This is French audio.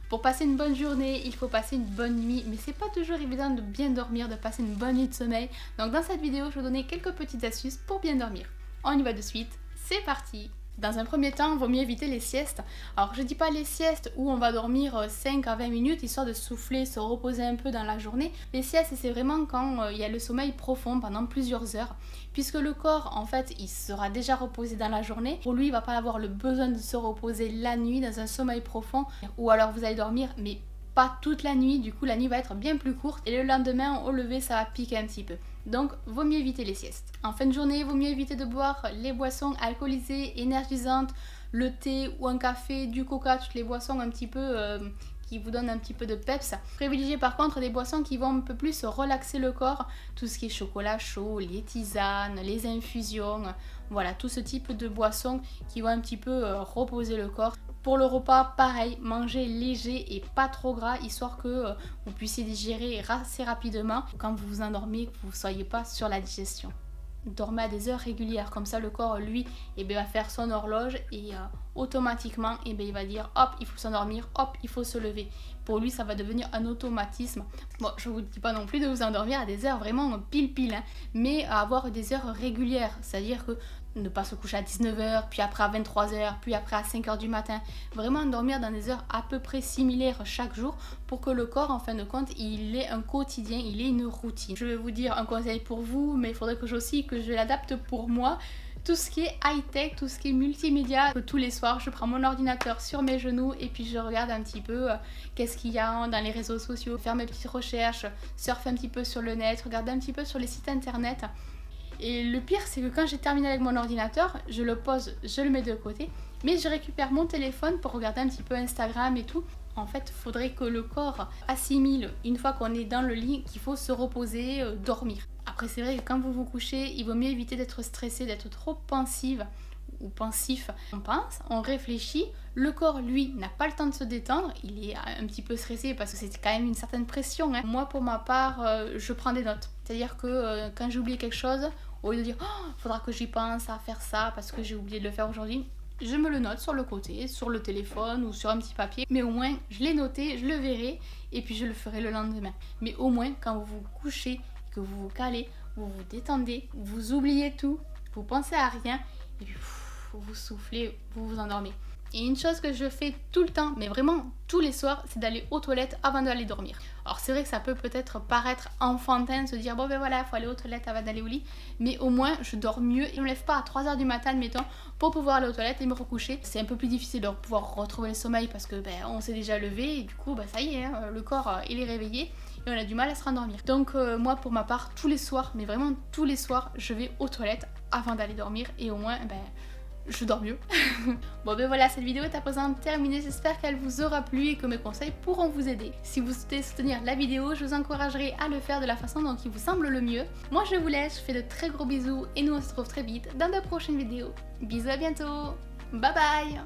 Pour passer une bonne journée, il faut passer une bonne nuit, mais c'est pas toujours évident de bien dormir, de passer une bonne nuit de sommeil. Donc dans cette vidéo, je vais vous donner quelques petites astuces pour bien dormir. On y va de suite, c'est parti! Dans un premier temps, il vaut mieux éviter les siestes. Alors je dis pas les siestes où on va dormir 5 à 20 minutes histoire de souffler, se reposer un peu dans la journée. Les siestes, c'est vraiment quand il y a le sommeil profond pendant plusieurs heures. Puisque le corps, en fait, il sera déjà reposé dans la journée. Pour lui, il va pas avoir le besoin de se reposer la nuit dans un sommeil profond. Ou alors vous allez dormir, mais pas toute la nuit, du coup la nuit va être bien plus courte et le lendemain au lever ça va piquer un petit peu. Donc vaut mieux éviter les siestes. En fin de journée, vaut mieux éviter de boire les boissons alcoolisées, énergisantes, le thé ou un café, du coca, toutes les boissons un petit peu qui vous donnent un petit peu de peps. Privilégiez par contre des boissons qui vont un peu plus relaxer le corps, tout ce qui est chocolat chaud, les tisanes, les infusions, voilà, tout ce type de boissons qui vont un petit peu reposer le corps. Pour le repas, pareil, mangez léger et pas trop gras, histoire que vous puissiez digérer assez rapidement quand vous vous endormez, que vous ne soyez pas sur la digestion. Dormez à des heures régulières, comme ça le corps, lui, va faire son horloge et automatiquement, il va dire hop, il faut s'endormir, hop, il faut se lever. Pour lui, ça va devenir un automatisme. Bon, je vous dis pas non plus de vous endormir à des heures vraiment pile, hein, mais à avoir des heures régulières, c'est-à-dire que ne pas se coucher à 19h, puis après à 23h, puis après à 5h du matin. Vraiment dormir dans des heures à peu près similaires chaque jour pour que le corps, en fin de compte, il ait un quotidien, il ait une routine. Je vais vous dire un conseil pour vous, mais il faudrait que je l'adapte pour moi. Tout ce qui est high-tech, tout ce qui est multimédia, que tous les soirs je prends mon ordinateur sur mes genoux et puis je regarde un petit peu qu'est-ce qu'il y a dans les réseaux sociaux, faire mes petites recherches, surfer un petit peu sur le net, regarder un petit peu sur les sites internet. Et le pire, c'est que quand j'ai terminé avec mon ordinateur, je le pose, je le mets de côté, mais je récupère mon téléphone pour regarder un petit peu Instagram et tout. En fait, il faudrait que le corps assimile, une fois qu'on est dans le lit, qu'il faut se reposer, dormir. Après, c'est vrai que quand vous vous couchez, il vaut mieux éviter d'être stressé, d'être trop pensive ou pensif. On pense, on réfléchit, le corps, lui, n'a pas le temps de se détendre, il est un petit peu stressé parce que c'est quand même une certaine pression, hein. Moi, pour ma part, je prends des notes. C'est-à-dire que quand j'ai oublié quelque chose, au lieu de dire oh, faudra que j'y pense à faire ça parce que j'ai oublié de le faire aujourd'hui, je me le note sur le côté, sur le téléphone ou sur un petit papier. Mais au moins, je l'ai noté, je le verrai et puis je le ferai le lendemain. Mais au moins, quand vous vous couchez, que vous vous calez, vous vous détendez, vous oubliez tout, vous pensez à rien et puis vous soufflez, vous vous endormez. Et une chose que je fais tout le temps, mais vraiment tous les soirs, c'est d'aller aux toilettes avant d'aller dormir. Alors c'est vrai que ça peut peut-être paraître enfantin de se dire bon ben voilà, il faut aller aux toilettes avant d'aller au lit, mais au moins je dors mieux et je me lève pas à 3h du matin, admettons, pour pouvoir aller aux toilettes et me recoucher. C'est un peu plus difficile de pouvoir retrouver le sommeil parce que on s'est déjà levé et du coup ça y est, hein, le corps il est réveillé et on a du mal à se rendormir. Donc moi pour ma part, tous les soirs, mais vraiment tous les soirs, je vais aux toilettes avant d'aller dormir et au moins je dors mieux. Bon ben voilà, cette vidéo est à présent terminée, j'espère qu'elle vous aura plu et que mes conseils pourront vous aider. Si vous souhaitez soutenir la vidéo, je vous encouragerai à le faire de la façon dont il vous semble le mieux. Moi je vous laisse, je fais de très gros bisous et nous on se retrouve très vite dans de prochaines vidéos. Bisous, à bientôt, bye bye.